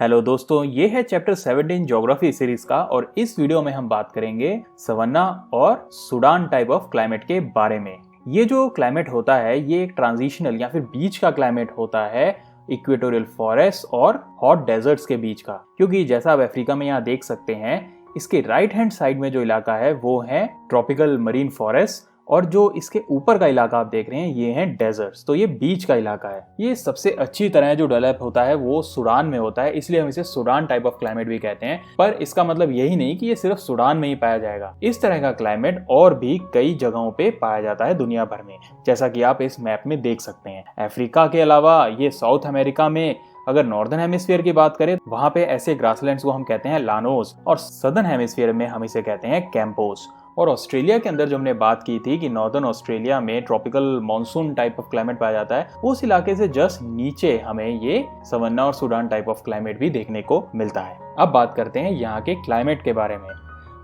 Hello दोस्तों, ये है चैप्टर 17 ज्योग्राफी सीरीज का और इस वीडियो में हम बात करेंगे सवन्ना और सूडान टाइप ऑफ क्लाइमेट के बारे में। ये जो क्लाइमेट होता है ये एक ट्रांजिशनल या फिर बीच का क्लाइमेट होता है इक्वेटोरियल फॉरेस्ट और हॉट डेजर्ट्स के बीच का, क्योंकि जैसा आप अफ्रीका में यहाँ देख सकते हैं इसके राइट हैंड साइड में जो इलाका है वो है ट्रॉपिकल मरीन फॉरेस्ट और जो इसके ऊपर का इलाका आप देख रहे हैं ये है डेजर्ट्स। तो ये बीच का इलाका है। ये सबसे अच्छी तरह जो डेवलप होता है वो सूडान में होता है, इसलिए हम इसे सूडान टाइप ऑफ क्लाइमेट भी कहते हैं। पर इसका मतलब यही नहीं कि ये सिर्फ सूडान में ही पाया जाएगा। इस तरह का क्लाइमेट और भी कई जगहों पे पाया जाता है दुनिया भर में, जैसा कि आप इस मैप में देख सकते हैं। अफ्रीका के अलावा ये साउथ अमेरिका में, अगर नॉर्दर्न हेमिस्फीयर की बात करें वहां पे ऐसे ग्रासलैंड्स को हम कहते हैं लानोस और सदर्न हेमिस्फीयर में हम इसे कहते हैं कैंपोस। और ऑस्ट्रेलिया के अंदर जो हमने बात की थी कि नॉर्दर्न ऑस्ट्रेलिया में tropical monsoon type of climate पाया जाता है, उस इलाके से जस्ट नीचे हमें ये सवन्ना और सूडान टाइप ऑफ क्लाइमेट भी देखने को मिलता है। अब बात करते हैं यहाँ के क्लाइमेट के बारे में।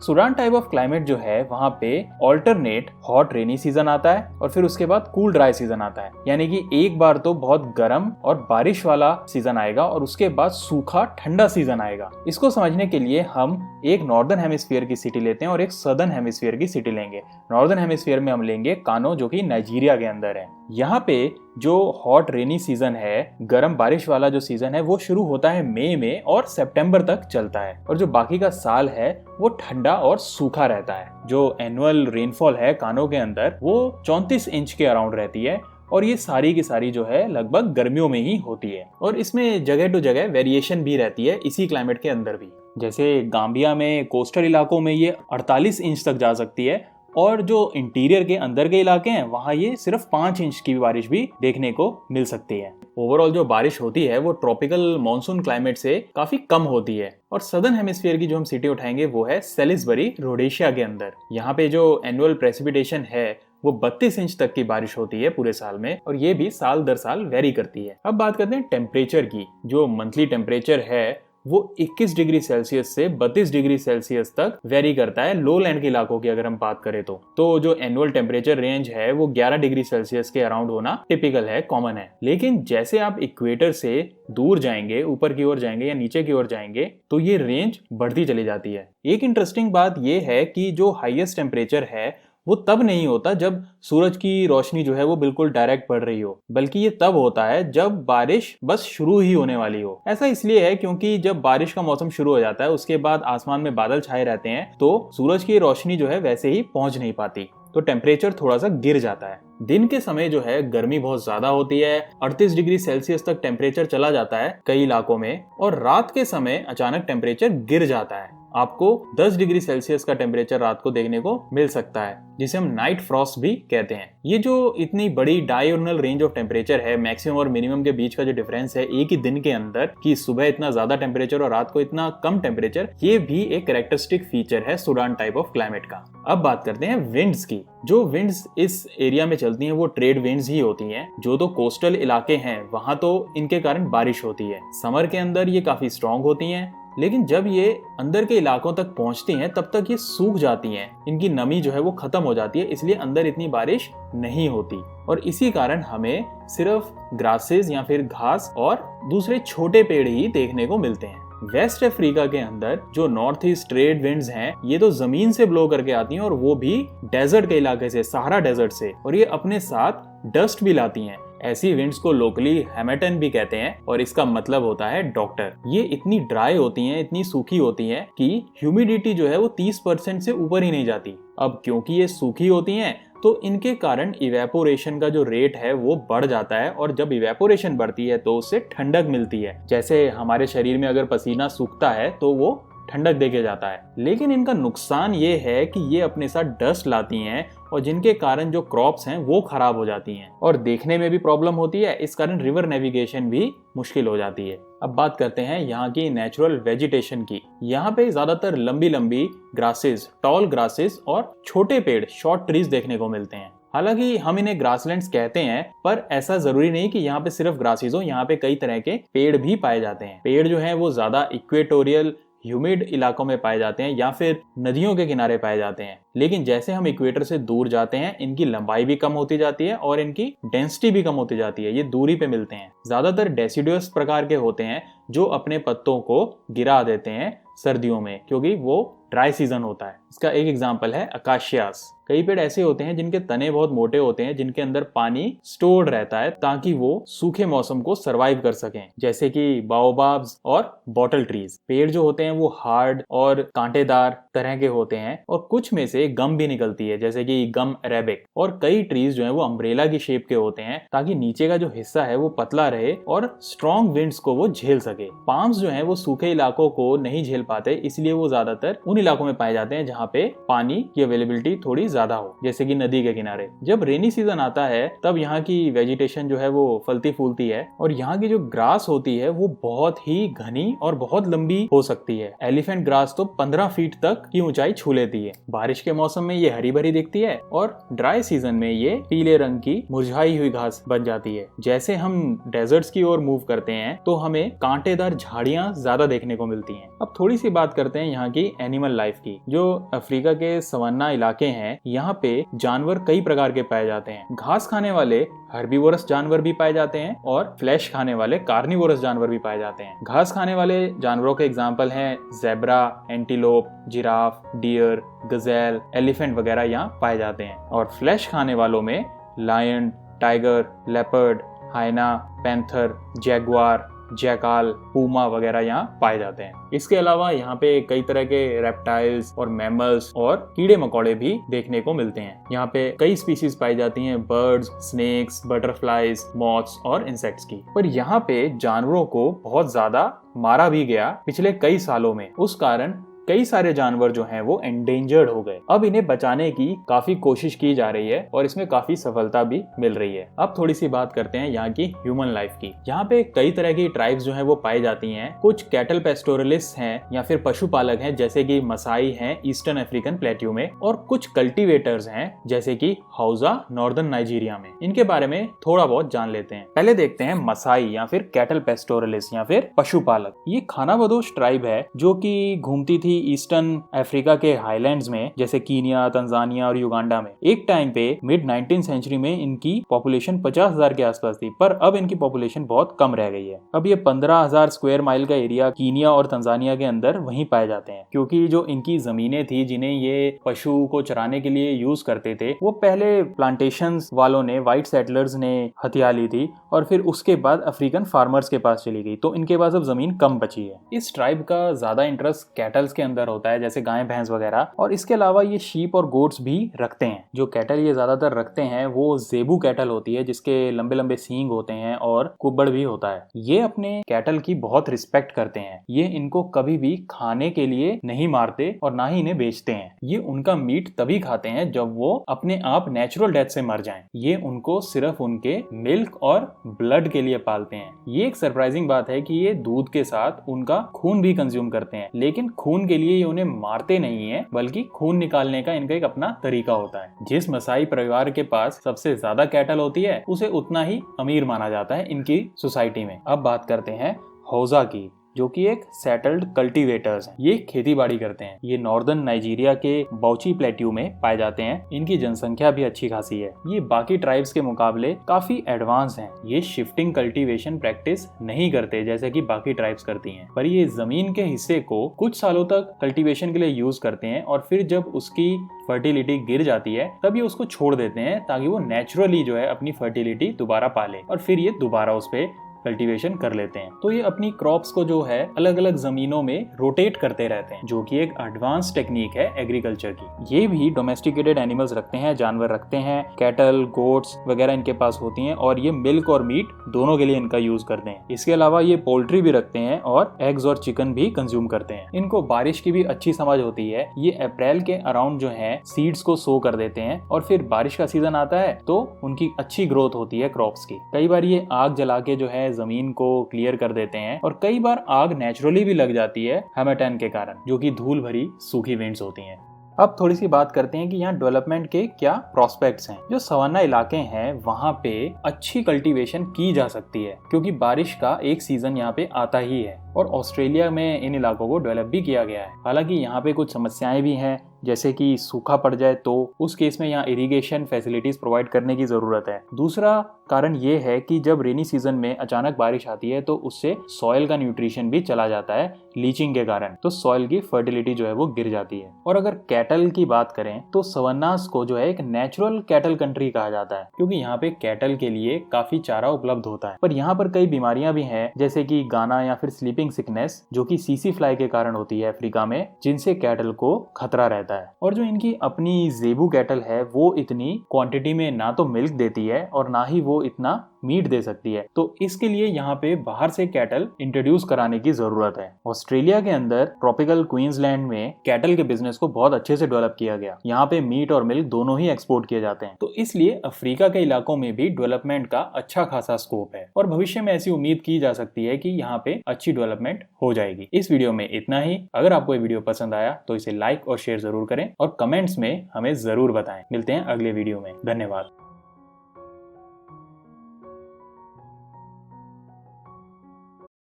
सूडान टाइप ऑफ क्लाइमेट जो है वहाँ पे ऑल्टरनेट हॉट रेनी सीजन आता है और फिर उसके बाद कूल ड्राई सीजन आता है, यानी कि एक बार तो बहुत गर्म और बारिश वाला सीजन आएगा और उसके बाद सूखा ठंडा सीजन आएगा। इसको समझने के लिए हम एक नॉर्दर्न हेमिस्फीयर की सिटी लेते हैं और एक सदर्न हेमिस्फीयर की सिटी लेंगे। नॉर्दर्न हेमिस्फीयर में हम लेंगे कानो, जो कि नाइजीरिया के अंदर है। यहाँ पे जो हॉट रेनी सीजन है, गर्म बारिश वाला जो सीजन है, वो शुरू होता है मई में और सितंबर तक चलता है और जो बाकी का साल है वो ठंडा और सूखा रहता है। जो एनुअल रेनफॉल है कानो के अंदर वो 34 इंच के अराउंड रहती है और ये सारी की सारी जो है लगभग गर्मियों में ही होती है। और इसमें जगह टू जगह वेरिएशन भी रहती है इसी क्लाइमेट के अंदर भी। जैसे गाम्बिया में कोस्टल इलाकों में ये 48 इंच तक जा सकती है और जो इंटीरियर के अंदर के इलाके हैं वहाँ ये सिर्फ 5 इंच की बारिश भी देखने को मिल सकती है। ओवरऑल जो बारिश होती है वो ट्रॉपिकल मॉनसून क्लाइमेट से काफी कम होती है। और सदर्न हेमिस्फीयर की जो हम सिटी उठाएंगे वो है सेलिसबरी, रोडेशिया के अंदर। यहाँ पे जो एनुअल प्रेसिपिटेशन है वो 32 इंच तक की बारिश होती है पूरे साल में और ये भी साल दर साल वेरी करती है। अब बात करते हैं टेम्परेचर की। जो मंथली टेम्परेचर है वो 21 डिग्री सेल्सियस से 32 डिग्री सेल्सियस तक वेरी करता है लो लैंड के इलाकों की अगर हम बात करें तो जो एनुअल टेम्परेचर रेंज है वो 11 डिग्री सेल्सियस के अराउंड होना टिपिकल है, कॉमन है। लेकिन जैसे आप इक्वेटर से दूर जाएंगे, ऊपर की ओर जाएंगे या नीचे की ओर जाएंगे तो ये रेंज बढ़ती चली जाती है। एक इंटरेस्टिंग बात ये है कि जो हाईएस्ट टेम्परेचर है वो तब नहीं होता जब सूरज की रोशनी जो है वो बिल्कुल डायरेक्ट पड़ रही हो, बल्कि ये तब होता है जब बारिश बस शुरू ही होने वाली हो। ऐसा इसलिए है क्योंकि जब बारिश का मौसम शुरू हो जाता है उसके बाद आसमान में बादल छाए रहते हैं तो सूरज की रोशनी जो है वैसे ही पहुंच नहीं पाती, तो टेम्परेचर थोड़ा सा गिर जाता है। दिन के समय जो है गर्मी बहुत ज्यादा होती है, 38 डिग्री सेल्सियस तक टेम्परेचर चला जाता है कई इलाकों में, और रात के समय अचानक टेम्परेचर गिर जाता है। आपको 10 डिग्री सेल्सियस का टेम्परेचर रात को देखने को मिल सकता है, जिसे हम नाइट फ्रॉस्ट भी कहते हैं। ये जो इतनी बड़ी डायगोनल रेंज ऑफ टेम्परेचर है, मैक्सिमम और मिनिमम के बीच का जो डिफरेंस है एक ही दिन के अंदर, कि सुबह इतना ज्यादा टेम्परेचर और रात को इतना कम टेम्परेचर, ये भी एक कैरेक्टरिस्टिक फीचर है सूडान टाइप ऑफ क्लाइमेट का। अब बात करते हैं विंड्स की। जो विंड्स इस एरिया में चलती हैं वो ट्रेड विंड्स ही होती हैं। जो तो कोस्टल इलाके हैं वहां तो इनके कारण बारिश होती है। समर के अंदर ये काफी स्ट्रॉन्ग होती हैं, लेकिन जब ये अंदर के इलाकों तक पहुंचती हैं तब तक ये सूख जाती हैं, इनकी नमी जो है वो खत्म हो जाती है, इसलिए अंदर इतनी बारिश नहीं होती और इसी कारण हमें सिर्फ ग्रासेस या फिर घास और दूसरे छोटे पेड़ ही देखने को मिलते हैं। वेस्ट अफ्रीका के अंदर जो नॉर्थ ईस्ट ट्रेड विंड्स हैं ये तो जमीन से ब्लो करके आती हैं और वो भी डेजर्ट के इलाके से, सहारा डेजर्ट से, और ये अपने साथ डस्ट भी लाती हैं। ऐसी विंड्स को लोकली हैमेटन भी कहते हैं और इसका मतलब होता है डॉक्टर। ये इतनी ड्राई होती हैं, इतनी सूखी होती हैं कि ह्यूमिडिटी जो है वो 30% से ऊपर ही नहीं जाती। अब क्योंकि ये सूखी होती हैं तो इनके कारण इवेपोरेशन का जो रेट है वो बढ़ जाता है और जब इवेपोरेशन बढ़ती है तो उससे ठंडक मिलती है। जैसे हमारे शरीर में अगर पसीना सूखता है तो वो ठंडक देके जाता है। लेकिन इनका नुकसान ये है कि ये अपने साथ डस्ट लाती हैं और जिनके कारण जो क्रॉप्स हैं वो खराब हो जाती हैं और देखने में भी प्रॉब्लम होती है। इस कारण रिवर नेविगेशन भी मुश्किल हो जाती है। अब बात करते हैं यहाँ की नेचुरल वेजिटेशन की। यहाँ पे ज्यादातर लंबी लंबी ग्रासेस, टॉल ग्रासेस और छोटे पेड़, शॉर्ट ट्रीज देखने को मिलते हैं। हालांकि हम इन्हें ग्रासलैंड्स कहते हैं पर ऐसा जरूरी नहीं कि यहाँ पे सिर्फ ग्रासेस हो, यहाँ पे कई तरह के पेड़ भी पाए जाते हैं। पेड़ जो हैं वो ज्यादा इक्वेटोरियल ह्यूमिड इलाकों में पाए जाते हैं या फिर नदियों के किनारे पाए जाते हैं। लेकिन जैसे हम इक्वेटर से दूर जाते हैं, इनकी लंबाई भी कम होती जाती है और इनकी डेंसिटी भी कम होती जाती है। ये दूरी पे मिलते हैं। ज्यादातर डेसिडुअस प्रकार के होते हैं जो अपने पत्तों को गिरा देते हैं सर्दियों में, क्योंकि वो ड्राई सीजन होता है। इसका एक एग्जांपल है अकाशियास। कई पेड़ ऐसे होते हैं जिनके तने बहुत मोटे होते हैं, जिनके अंदर पानी स्टोर्ड रहता है ताकि वो सूखे मौसम को सरवाइव कर सकें, जैसे कि बाओबाब्स और बॉटल ट्रीज। पेड़ जो होते हैं वो हार्ड और कांटेदार तरह के होते हैं और कुछ में से गम भी निकलती है, जैसे कि गम अरेबिक। और कई ट्रीज जो है वो अम्ब्रेला की शेप के होते हैं ताकि नीचे का जो हिस्सा है वो पतला रहे और स्ट्रॉन्ग विंड्स को वो झेल सके। पाम्स जो है वो सूखे इलाकों को नहीं झेल पाते, इसलिए वो ज्यादातर उन इलाकों में पाए जाते हैं जहाँ पे पानी की अवेलेबिलिटी थोड़ी ज्यादा हो, जैसे कि नदी के किनारे। जब रेनी सीजन आता है तब यहाँ की वेजिटेशन जो है वो फलती फूलती है और यहाँ की जो ग्रास होती है वो बहुत ही घनी और बहुत लंबी हो सकती है। एलिफेंट ग्रास तो 15 फीट तक की ऊंचाई छू लेती है। बारिश के मौसम में ये हरी भरी दिखती है और ड्राई सीजन में ये पीले रंग की मुरझाई हुई घास बन जाती है। जैसे हम डेजर्ट्स की ओर मूव करते हैं तो हमें कांटेदार झाड़ियां ज्यादा देखने को मिलती हैं। अब थोड़ी सी बात करते हैं यहाँ की एनिमल लाइफ की। जो अफ्रीका के सवाना इलाके हैं, यहाँ पे जानवर कई प्रकार के पाए जाते हैं। घास खाने वाले हर्बीवोरस जानवर भी पाए जाते हैं और फ्लैश खाने वाले कार्निवोरस जानवर भी पाए जाते हैं। घास खाने वाले जानवरों के एग्जाम्पल हैं zebra, antelope, giraffe, deer, gazelle, elephant वगैरह यहाँ पाए जाते हैं। और फ्लैश खाने वालों में lion, tiger, leopard, hyena, panther, jaguar, jackal, puma वगैरह यहाँ पाए जाते हैं। इसके अलावा यहाँ पे कई तरह के रेप्टाइल्स और मैमल्स और कीड़े मकोड़े भी देखने को मिलते हैं। यहाँ पे कई स्पीशीज पाई जाती हैं, बर्ड्स, स्नेक्स, बटरफ्लाईज, मॉथ्स और इंसेक्ट्स की। पर यहाँ पे जानवरों को बहुत ज्यादा मारा भी गया पिछले कई सालों में। उस कारण कई सारे जानवर जो हैं वो एंडेंजर्ड हो गए। अब इन्हें बचाने की काफी कोशिश की जा रही है और इसमें काफी सफलता भी मिल रही है। अब थोड़ी सी बात करते हैं यहाँ की ह्यूमन लाइफ की। यहाँ पे कई तरह की ट्राइब्स जो हैं वो पाई जाती हैं। कुछ कैटल पेस्टोरलिस्ट हैं या फिर पशुपालक हैं, जैसे कि मसाई हैं ईस्टर्न अफ्रीकन प्लेट्यू में, और कुछ कल्टीवेटर्स हैं जैसे कि हाउजा नॉर्दर्न नाइजीरिया में। इनके बारे में थोड़ा बहुत जान लेते हैं। पहले देखते हैं मसाई या फिर कैटल पेस्टोरलिस्ट या फिर पशुपालक। ये खानाबदोश ट्राइब है जो कि घूमती थी ईस्टर्न अफ्रीका के हाईलैंड्स में, जैसे कीनिया, तंजानिया और युगांडा में। एक टाइम पे मिड 19th सेंचुरी में इनकी पॉपुलेशन 50,000 के आसपास थी, पर अब इनकी पॉपुलेशन बहुत कम रह गई है। अब ये 15,000 स्क्वायर माइल का एरिया कीनिया और तंजानिया के अंदर वहीं पाए जाते हैं, क्योंकि जो इनकी जमीनें थी जिन्हें ये पशु को चराने के लिए यूज करते थे, वो पहले प्लांटेशंस वालों ने, व्हाइट सेटलर्स ने हथिया ली थी और फिर उसके बाद अफ्रीकन फार्मर्स के पास चली गई, तो इनके पास अब जमीन कम बची है। इस ट्राइब का ज्यादा इंटरेस्ट कैटल्स के अंदर होता है, जैसे गाय, भैंस वगैरह, और इसके अलावा ये शीप और गोट्स भी रखते हैं। जो कैटल ये ज्यादातर रखते हैं वो जेबू कैटल होती है, जिसके लंबे लंबे सींग होते हैं और कुब्बड़ भी होता है। ये अपने कैटल की बहुत रिस्पेक्ट करते हैं। ये इनको कभी भी खाने के लिए नहीं मारते और ना ही इन्हें बेचते हैं। ये उनका मीट तभी खाते हैं जब वो अपने आप नेचुरल डेथ से मर जाएं। ये उनको सिर्फ उनके मिल्क और ब्लड के लिए पालते हैं। ये एक सरप्राइजिंग बात है कि ये दूध के साथ उनका खून भी कंज्यूम करते हैं, लेकिन खून के लिए ये उन्हें मारते नहीं है, बल्कि खून निकालने का इनका एक अपना तरीका होता है। जिस मसाई परिवार के पास सबसे ज्यादा कैटल होती है उसे उतना ही अमीर माना जाता है इनकी सोसाइटी में। अब बात करते हैं हौजा की, जो कि एक सेटल्ड कल्टीवेटर्स हैं। ये खेती बाड़ी करते हैं। ये नॉर्दर्न नाइजीरिया के बाउची प्लेट्यू में पाए जाते हैं। इनकी जनसंख्या भी अच्छी खासी है। ये बाकी ट्राइब्स के मुकाबले काफी एडवांस हैं। ये शिफ्टिंग कल्टीवेशन प्रैक्टिस नहीं करते जैसे कि बाकी ट्राइब्स करती हैं, पर ये जमीन के हिस्से को कुछ सालों तक कल्टीवेशन के लिए यूज करते हैं और फिर जब उसकी फर्टिलिटी गिर जाती है तब ये उसको छोड़ देते हैं ताकि वो नेचुरली जो है अपनी फर्टिलिटी दोबारा पाले और फिर ये दोबारा उस पे कल्टीवेशन कर लेते हैं। तो ये अपनी क्रॉप्स को जो है अलग अलग जमीनों में रोटेट करते रहते हैं, जो कि एक एडवांस टेक्निक है एग्रीकल्चर की। ये भी डोमेस्टिकेटेड एनिमल्स रखते हैं, जानवर रखते हैं, कैटल, गोट्स वगैरह इनके पास होती हैं और ये मिल्क और मीट दोनों के लिए इनका यूज करते हैं। इसके अलावा ये पोल्ट्री भी रखते हैं और एग्स और चिकन भी कंज्यूम करते हैं। इनको बारिश की भी अच्छी समझ होती है। ये अप्रैल के अराउंड जो है सीड्स को सो कर देते हैं और फिर बारिश का सीजन आता है तो उनकी अच्छी ग्रोथ होती है क्रॉप्स की। कई बार ये आग जला के जो है जमीन को क्लियर कर देते हैं और कई बार आग नेचुरली भी लग जाती है हैमेटन के कारण, जो कि धूल भरी सूखी विंड्स होती हैं। अब थोड़ी सी बात करते हैं कि यहाँ डेवलपमेंट के क्या प्रोस्पेक्ट्स हैं। जो सवाना इलाके हैं वहाँ पे अच्छी कल्टीवेशन की जा सकती है क्योंकि बारिश का एक सीजन यहाँ पे आता ही है और ऑस्ट्रेलिया में इन इलाकों को डेवलप भी किया गया है। हालांकि यहाँ पे कुछ समस्याएं भी हैं, जैसे कि सूखा पड़ जाए तो उस केस में यहाँ इरिगेशन फैसिलिटीज प्रोवाइड करने की जरूरत है। दूसरा कारण ये है कि जब रेनी सीजन में अचानक बारिश आती है तो उससे सॉइल का न्यूट्रिशन भी चला जाता है लीचिंग के कारण, तो सॉइल की फर्टिलिटी जो है वो गिर जाती है। और अगर कैटल की बात करें तो सवन्नास को जो है एक नेचुरल कैटल कंट्री कहा जाता है, क्योंकि यहाँ पे कैटल के लिए काफी चारा उपलब्ध होता है। पर यहाँ पर कई बीमारियां भी हैं, जैसे कि गाना या फिर स्लीपिंग सिकनेस, जो कि सीसी फ्लाई के कारण होती है अफ्रीका में, जिनसे कैटल को खतरा रहता है। और जो इनकी अपनी जेबू कैटल है वो इतनी क्वांटिटी में ना तो मिल्क देती है और ना ही वो इतना मीट दे सकती है, तो इसके लिए यहाँ पे बाहर से कैटल इंट्रोड्यूस कराने की जरूरत है। ऑस्ट्रेलिया के अंदर ट्रॉपिकल क्वींसलैंड में कैटल के बिजनेस को बहुत अच्छे से डेवलप किया गया। यहाँ पे मीट और मिल्क दोनों ही एक्सपोर्ट किए जाते हैं, तो इसलिए अफ्रीका के इलाकों में भी डेवलपमेंट का अच्छा खासा स्कोप है और भविष्य में ऐसी उम्मीद की जा सकती है कि यहाँ पे अच्छी डेवलपमेंट हो जाएगी। इस वीडियो में इतना ही। अगर आपको ये वीडियो पसंद आया तो इसे लाइक और शेयर जरूर करें और कमेंट्स में हमें जरूर बताएं। मिलते हैं अगले वीडियो में। धन्यवाद।